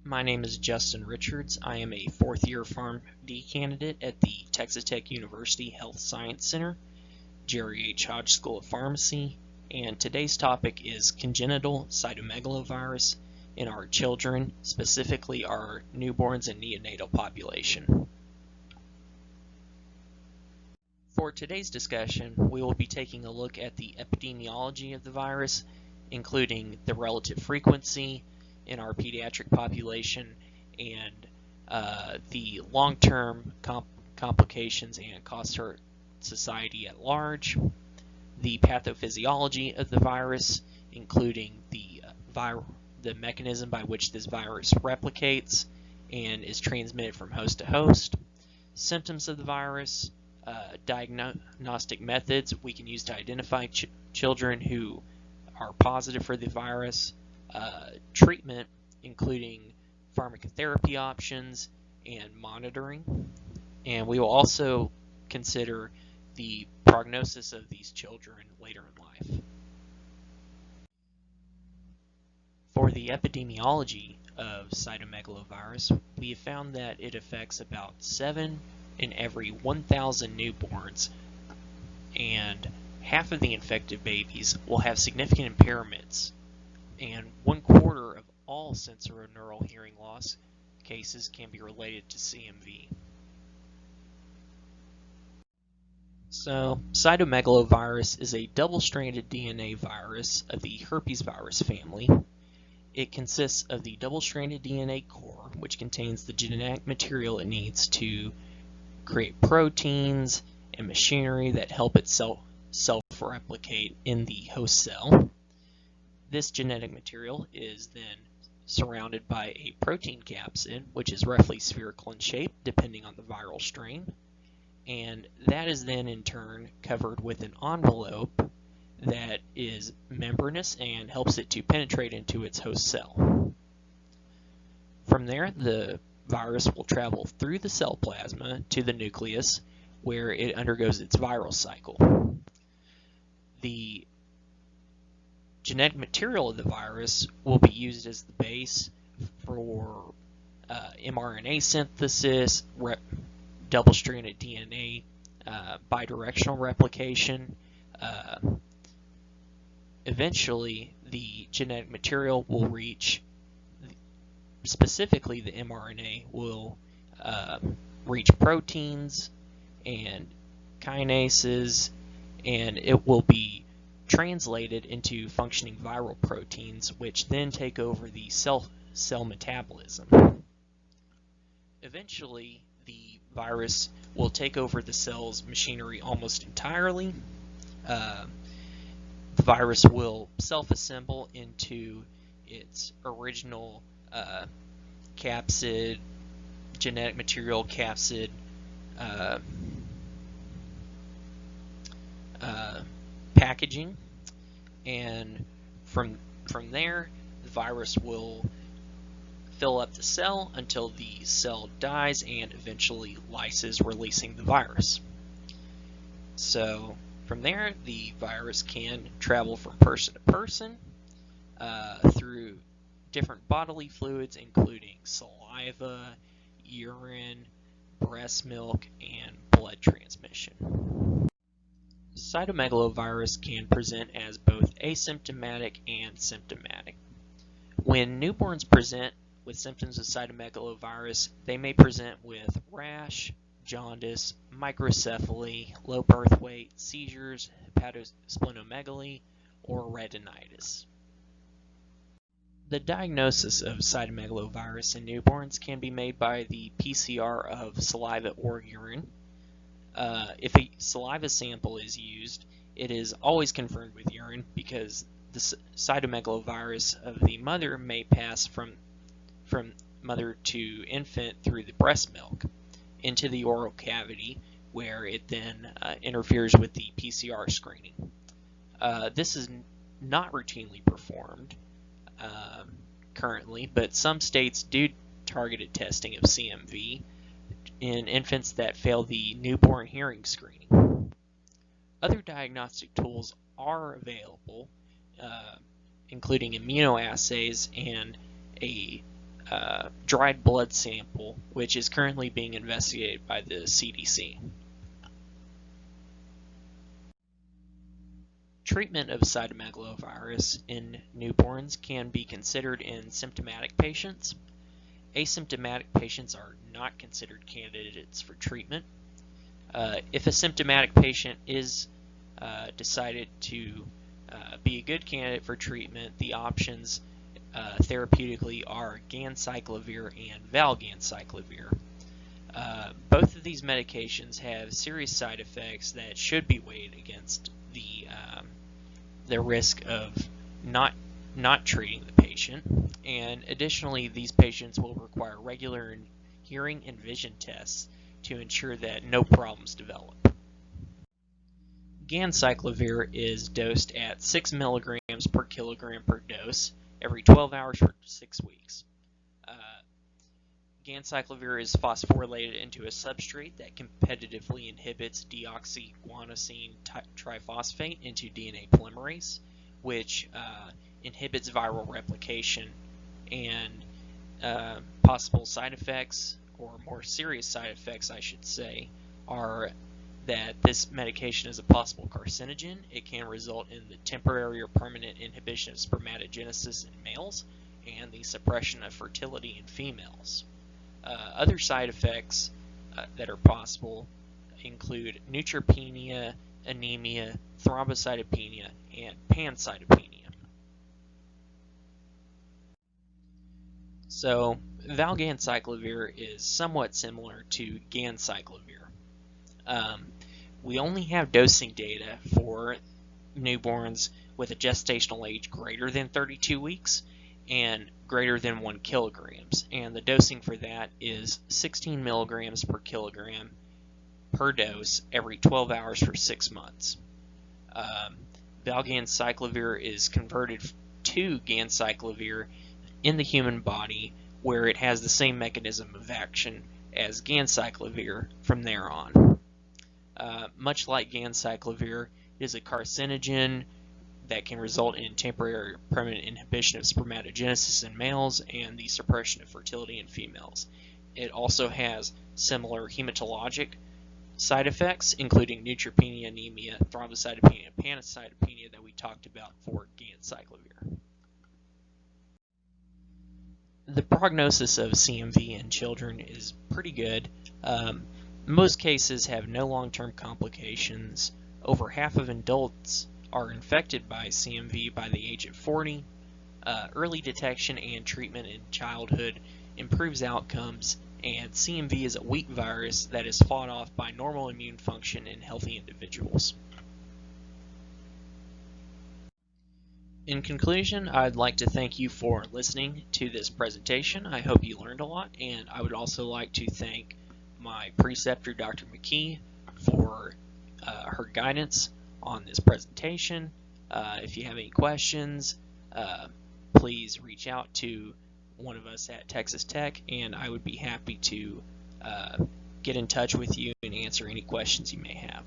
My name is Justin Richards. I am a fourth-year PharmD candidate at the Texas Tech University Health Science Center, Jerry H. Hodge School of Pharmacy, and today's topic is congenital cytomegalovirus in our children, specifically our newborns and neonatal population. For today's discussion, we will be taking a look at the epidemiology of the virus, including the relative frequency in our pediatric population and the long-term complications and costs to society at large, the pathophysiology of the virus, including the mechanism by which this virus replicates and is transmitted from host to host, symptoms of the virus, diagnostic methods we can use to identify children who are positive for the virus, treatment, including pharmacotherapy options and monitoring. And we will also consider the prognosis of these children later in life. For the epidemiology of cytomegalovirus, we have found that it affects about 7 in every 1,000 newborns, and half of the infected babies will have significant impairments, and 1/4 of all sensorineural hearing loss cases can be related to CMV. So, cytomegalovirus is a double-stranded DNA virus of the herpes virus family. It consists of the double-stranded DNA core, which contains the genetic material it needs to create proteins and machinery that help it self-replicate in the host cell. This genetic material is then surrounded by a protein capsid, which is roughly spherical in shape depending on the viral strain, and that is then in turn covered with an envelope that is membranous and helps it to penetrate into its host cell. From there, the virus will travel through the cell plasma to the nucleus, where it undergoes its viral cycle. The genetic material of the virus will be used as the base for mRNA synthesis, double-stranded DNA, bidirectional replication. Eventually, the genetic material will reach, specifically the mRNA, will reach proteins and kinases, and it will be translated into functioning viral proteins, which then take over the cell metabolism. Eventually, the virus will take over the cell's machinery almost entirely. The virus will self-assemble into its original capsid, genetic material capsid, packaging, and from there the virus will fill up the cell until the cell dies and eventually lyses, releasing the virus. So from there, the virus can travel from person to person through different bodily fluids, including saliva, urine, breast milk, and blood transmission. Cytomegalovirus can present as both asymptomatic and symptomatic. When newborns present with symptoms of cytomegalovirus, they may present with rash, jaundice, microcephaly, low birth weight, seizures, hepatosplenomegaly, or retinitis. The diagnosis of cytomegalovirus in newborns can be made by the PCR of saliva or urine. If a saliva sample is used, it is always confirmed with urine because the cytomegalovirus of the mother may pass from mother to infant through the breast milk into the oral cavity, where it then interferes with the PCR screening. This is not routinely performed currently, but some states do targeted testing of CMV in infants that fail the newborn hearing screening. Other diagnostic tools are available, including immunoassays and a dried blood sample, which is currently being investigated by the CDC. Treatment of cytomegalovirus in newborns can be considered in symptomatic patients. Asymptomatic patients are not considered candidates for treatment. If a symptomatic patient is decided to be a good candidate for treatment, the options therapeutically are Cyclovir and Valgan Cyclovir. Both of these medications have serious side effects that should be weighed against the risk of not treating the patient, and additionally these patients will require regular hearing and vision tests to ensure that no problems develop. Cyclovir is dosed at 6 milligrams per kilogram per dose every 12 hours for 6 weeks. Cyclovir is phosphorylated into a substrate that competitively inhibits deoxyguanosine triphosphate into DNA polymerase, which inhibits viral replication, and possible side effects, or more serious side effects I should say, are that this medication is a possible carcinogen. It can result in the temporary or permanent inhibition of spermatogenesis in males and the suppression of fertility in females. Other side effects that are possible include neutropenia, anemia, thrombocytopenia, and pancytopenia. So, Valgan Cyclovir is somewhat similar to Cyclovir. We only have dosing data for newborns with a gestational age greater than 32 weeks and greater than 1 kilograms, and the dosing for that is 16 milligrams per kilogram per dose every 12 hours for 6 months. Valgan Cyclovir is converted to Cyclovir in the human body, where it has the same mechanism of action as Cyclovir from there on. Much like Cyclovir, it is a carcinogen that can result in temporary or permanent inhibition of spermatogenesis in males and the suppression of fertility in females. It also has similar hematologic side effects, including neutropenia, anemia, thrombocytopenia, and pancytopenia that we talked about for Cyclovir. The prognosis of CMV in children is pretty good. Most cases have no long-term complications. Over half of adults are infected by CMV by the age of 40. Early detection and treatment in childhood improves outcomes, and CMV is a weak virus that is fought off by normal immune function in healthy individuals. In conclusion, I'd like to thank you for listening to this presentation. I hope you learned a lot, and I would also like to thank my preceptor, Dr. McKee, for her guidance on this presentation. If you have any questions, please reach out to one of us at Texas Tech, and I would be happy to get in touch with you and answer any questions you may have.